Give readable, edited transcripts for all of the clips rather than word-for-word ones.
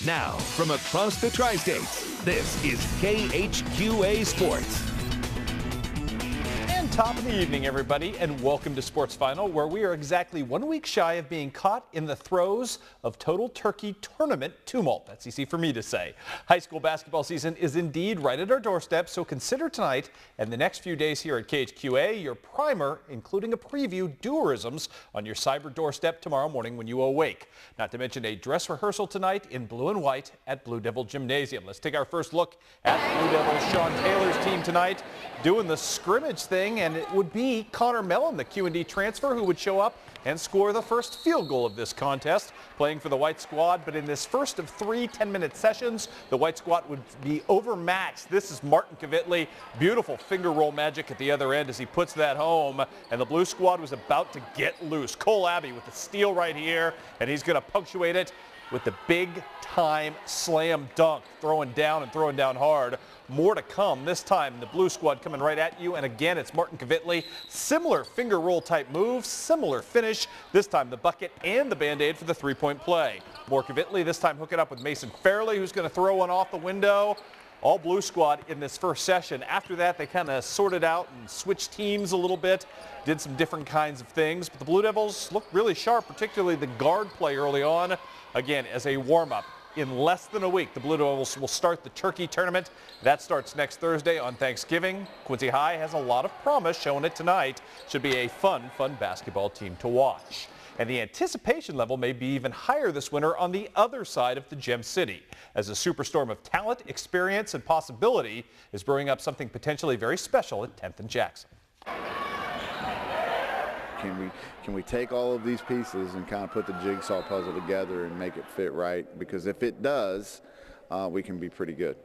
Now, from across the Tri-States, this is KHQA Sports. And top of the evening, everybody, and welcome to Sports Final, where we are exactly 1 week shy of being caught in the throes of total turkey tournament tumult. That's easy for me to say. High school basketball season is indeed right at our doorstep, so consider tonight and the next few days here at KHQA your primer, including a preview, dualisms on your cyber doorstep tomorrow morning when you awake. Not to mention a dress rehearsal tonight in blue and white at Blue Devil Gymnasium. Let's take our first look at Blue Devil Sean Taylor's team tonight doing the scrimmage thing, and it would be Connor Mellon, the Q&D transfer, who would show up and score the first field goal of this contest, playing for the White Squad. But in this first of 3 10-minute sessions, the White Squad would be overmatched. This is Martin Kvitli. Beautiful finger roll magic at the other end as he puts that home, and the Blue Squad was about to get loose. Cole Abbey with the steal right here, and he's going to punctuate it with the big-time slam dunk, throwing down hard. More to come this time. The Blue Squad coming right at you, and again, it's Martin Kvitli. Similar finger roll type move, similar finish. This time the bucket and the Band-Aid for the three-point play. More Kvitli, this time hooking up with Mason Fairley, who's going to throw one off the window. All Blue Squad in this first session. After that, they kind of sorted out and switched teams a little bit, did some different kinds of things. But the Blue Devils looked really sharp, particularly the guard play early on. Again, as a warm-up. In less than a week, the Blue Devils will start the Turkey Tournament. That starts next Thursday on Thanksgiving. Quincy High has a lot of promise, showing it tonight. Should be a fun basketball team to watch. And the anticipation level may be even higher this winter on the other side of the Gem City, as a superstorm of talent, experience, and possibility is brewing up something potentially very special at 10th and Jackson. Can we take all of these pieces and kind of put the jigsaw puzzle together and make it fit right? Because if it does, we can be pretty good.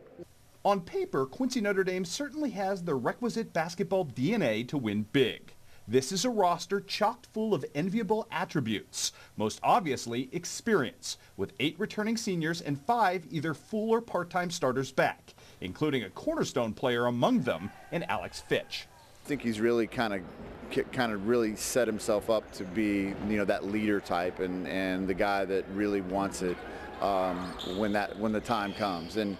On paper, Quincy Notre Dame certainly has the requisite basketball DNA to win big. This is a roster chock full of enviable attributes, most obviously experience, with 8 returning seniors and 5 either full or part-time starters back, including a cornerstone player among them in Alex Fitch. I think he's really kind of really set himself up to be, that leader type and the guy that really wants it when the time comes. And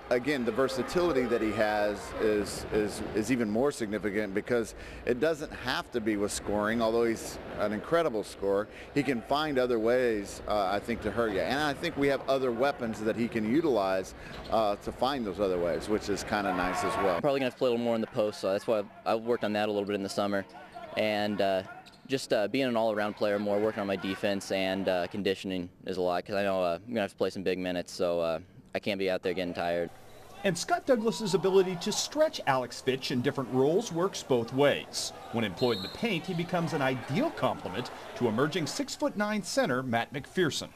again, the versatility that he has is even more significant because it doesn't have to be with scoring. Although he's an incredible scorer, he can find other ways, I think, to hurt you. And I think we have other weapons that he can utilize to find those other ways, which is kind of nice as well. Probably going to play a little more in the post, so that's why I've worked on that a little bit in the summer. And just being an all-around player more, working on my defense and conditioning is a lot because I know I'm going to have to play some big minutes, so I can't be out there getting tired. And Scott Douglas's ability to stretch Alex Fitch in different roles works both ways. When employed in the paint, he becomes an ideal complement to emerging 6'9" center Matt McPherson.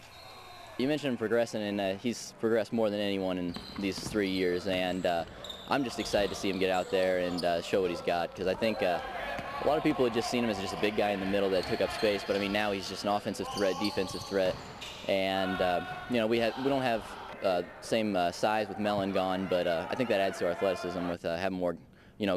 You mentioned him progressing, and he's progressed more than anyone in these 3 years, and I'm just excited to see him get out there and show what he's got because I think a lot of people had just seen him as just a big guy in the middle that took up space, but I mean now he's just an offensive threat, defensive threat, and we don't have same size with Mellon gone, but I think that adds to our athleticism with having more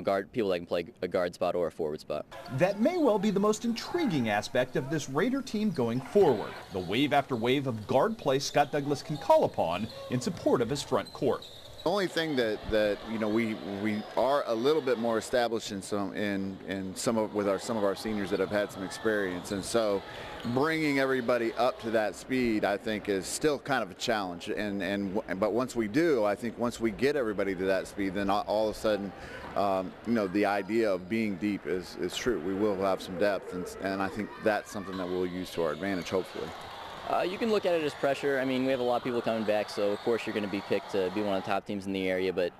guard people that can play a guard spot or a forward spot. That may well be the most intriguing aspect of this Raider team going forward, the wave after wave of guard play Scott Douglas can call upon in support of his front court. The only thing that we are a little bit more established in some of our seniors that have had some experience, and so bringing everybody up to that speed I think is still kind of a challenge. But once we do, I think once we get everybody to that speed, then all of a sudden the idea of being deep is true. We will have some depth, and I think that's something that we'll use to our advantage, hopefully. You can look at it as pressure. I mean, we have a lot of people coming back, so of course you're going to be picked to be one of the top teams in the area, but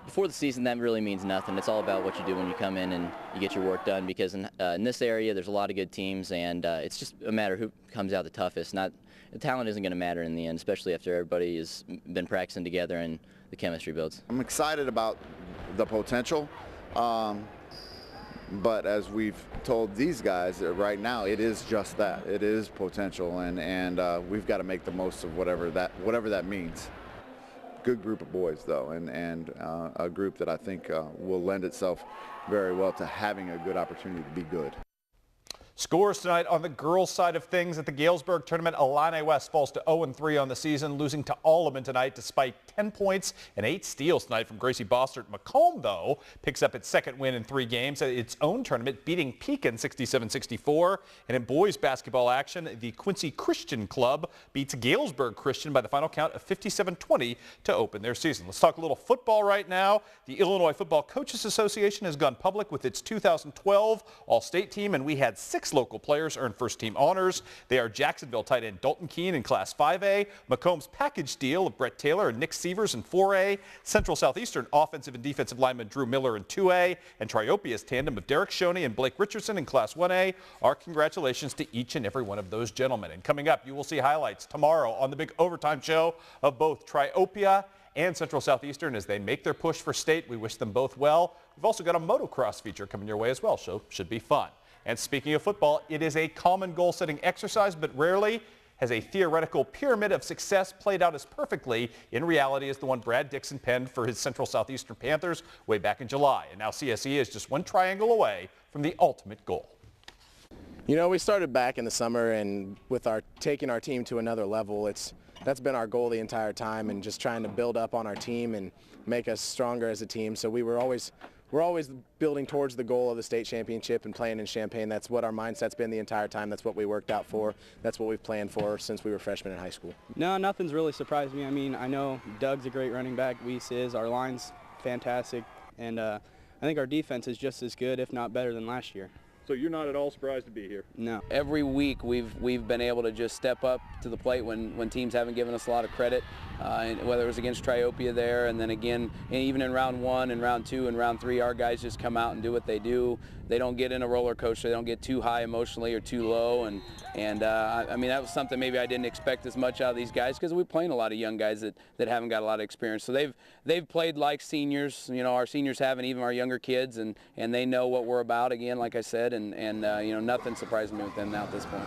before the season that really means nothing. It's all about what you do when you come in and you get your work done, because in this area there's a lot of good teams, and it's just a matter of who comes out the toughest. The talent isn't going to matter in the end, especially after everybody has been practicing together and the chemistry builds. I'm excited about the potential. But as we've told these guys, right now it is just that. It is potential, and we've got to make the most of whatever that means. Good group of boys, though, and a group that I think will lend itself very well to having a good opportunity to be good. Scores tonight on the girls' side of things at the Galesburg tournament. Illini West falls to 0-3 on the season, losing to Alleman tonight despite 10 points and 8 steals tonight from Gracie Bossert. Macomb, though, picks up its second win in 3 games at its own tournament, beating Pekin 67-64. And in boys basketball action, the Quincy Christian Club beats Galesburg Christian by the final count of 57-20 to open their season. Let's talk a little football right now. The Illinois Football Coaches Association has gone public with its 2012 All-State team, and we had 6 local players earn first-team honors. They are Jacksonville tight end Dalton Keene in Class 5A, Macomb's package deal of Brett Taylor and Nick Sievers in 4A, Central Southeastern offensive and defensive lineman Drew Miller in 2A, and Triopia's tandem of Derek Shoney and Blake Richardson in Class 1A. Our congratulations to each and every one of those gentlemen. And coming up, you will see highlights tomorrow on the big overtime show of both Triopia and Central Southeastern as they make their push for state. We wish them both well. We've also got a motocross feature coming your way as well, so should be fun. And speaking of football, it is a common goal-setting exercise, but rarely has a theoretical pyramid of success played out as perfectly in reality as the one Brad Dixon penned for his Central Southeastern Panthers way back in July. And now CSE is just one triangle away from the ultimate goal. You know, we started back in the summer, and with taking our team to another level, that's been our goal the entire time, and just trying to build up on our team and make us stronger as a team. So we're always building towards the goal of the state championship and playing in Champaign. That's what our mindset's been the entire time. That's what we worked out for. That's what we've planned for since we were freshmen in high school. No, nothing's really surprised me. I mean, I know Doug's a great running back. Weiss is. Our line's fantastic. And I think our defense is just as good, if not better, than last year. So you're not at all surprised to be here? No. Every week we've been able to just step up to the plate when teams haven't given us a lot of credit, whether it was against Triopia there, and then again, even in round 1 and round 2 and round 3, our guys just come out and do what they do. They don't get in a roller coaster. They don't get too high emotionally or too low. And I mean, that was something maybe I didn't expect as much out of these guys, because we're playing a lot of young guys that haven't got a lot of experience. So they've played like seniors. You know, our seniors have, and even our younger kids, and they know what we're about. Again, like I said, and you know, nothing surprised me with them now at this point.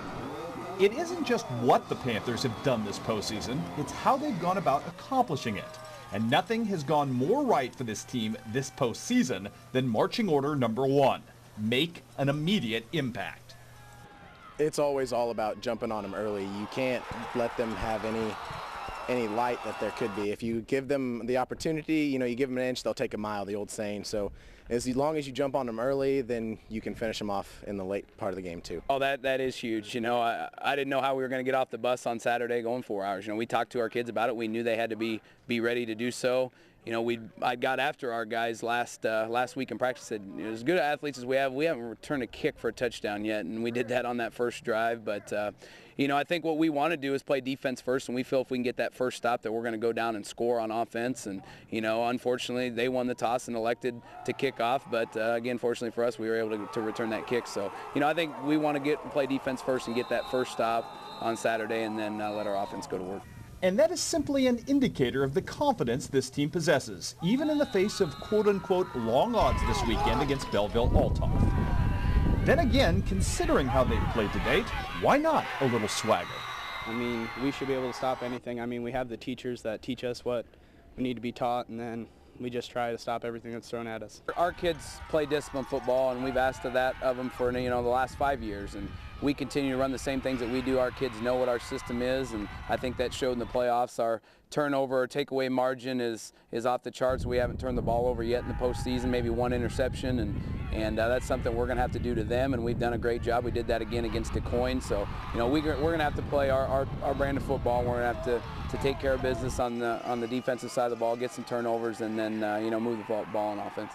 It isn't just what the Panthers have done this postseason, it's how they've gone about accomplishing it. And nothing has gone more right for this team this postseason than marching order number 1, make an immediate impact. It's always all about jumping on them early. You can't let them have any light that there could be. If you give them the opportunity, you know, you give them an inch, they'll take a mile, the old saying. So as long as you jump on them early, then you can finish them off in the late part of the game too. Oh, that is huge. You know, I didn't know how we were going to get off the bus on Saturday going 4 hours. You know, we talked to our kids about it. We knew they had to be ready to do so. You know, I got after our guys last week in practice. Said, you know, as good athletes as we haven't returned a kick for a touchdown yet, and we did that on that first drive. But you know, I think what we want to do is play defense first, and we feel if we can get that first stop that we're going to go down and score on offense. And you know, unfortunately, they won the toss and elected to kick off. But again, fortunately for us, we were able to return that kick. So you know, I think we want to play defense first and get that first stop on Saturday, and then let our offense go to work. And that is simply an indicator of the confidence this team possesses, even in the face of quote-unquote long odds this weekend against Belleville-Althoff. Then again, considering how they've played to date, why not a little swagger? I mean, we should be able to stop anything. I mean, we have the teachers that teach us what we need to be taught, and then we just try to stop everything that's thrown at us. Our kids play disciplined football, and we've asked of that of them for, you know, the last 5 years, and we continue to run the same things that we do. Our kids know what our system is, and I think that showed in the playoffs. Our turnover or takeaway margin is off the charts. We haven't turned the ball over yet in the postseason, maybe 1 interception, and that's something we're going to have to do to them, and we've done a great job. We did that again against DuQuoin. So, you know, we're going to have to play our brand of football. We're going to have to take care of business on the defensive side of the ball, get some turnovers, and then you know, move the ball on offense.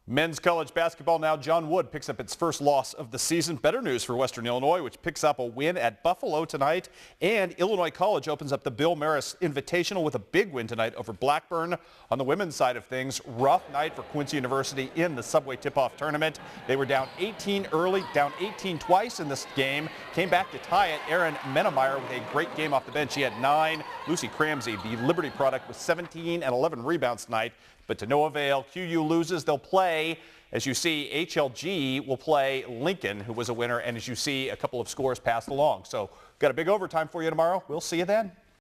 Men's college basketball now. John Wood picks up its first loss of the season. Better news for Western Illinois, which picks up a win at Buffalo tonight. And Illinois College opens up the Bill Maris Invitational with a big win tonight over Blackburn. On the women's side of things, rough night for Quincy University in the Subway tip-off tournament. They were down 18 early, down 18 twice in this game. Came back to tie it. Erin Menemeyer with a great game off the bench. She had 9. Lucy Cramsey, the Liberty product, with 17 and 11 rebounds tonight. But to no avail. QU loses. They'll play, as you see, HLG will play Lincoln, who was a winner, and as you see, a couple of scores passed along. So got a big overtime for you tomorrow. We'll see you then.